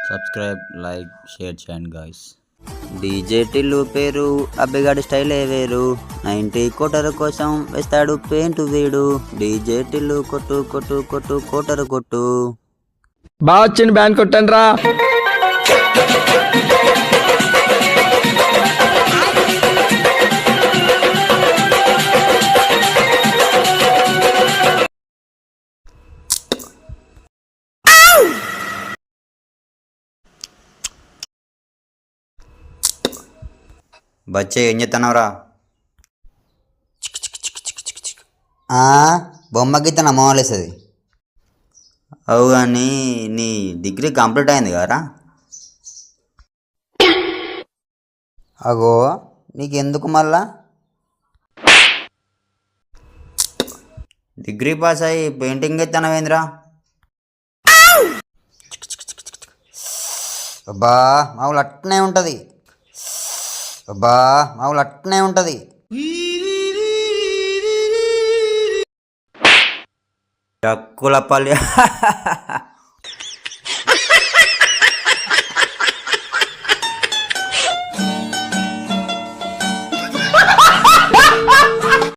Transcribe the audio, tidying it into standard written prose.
Subscribe like share చేయండి guys. DJ Tillu పేరు అబ్బిగాడి స్టైలే వేరు, 90 కోటరు కోసం వేస్తాడు పెయింట్ వీడు. డీజే టిల్లు కొట్టు కొట్టు కొట్టు కోటరు కొట్టు. బాగా వచ్చింది, బ్యాన్ కొట్టండి రా. బచ్చే ఏం చెప్తున్నావురా? బొమ్మ గీత నమ్మలేస్తుంది. అవు కానీ నీ డిగ్రీ కంప్లీట్ అయింది కదరా? అగో నీకెందుకు మళ్ళా? డిగ్రీ పాస్ అయ్యి పెయింటింగ్ ఎత్తనవేంద్రా? అబ్బా మామూలు అట్నే ఉంటుంది, అబ్బా మామూలు అట్నే ఉంటుంది. డక్కులపల్లి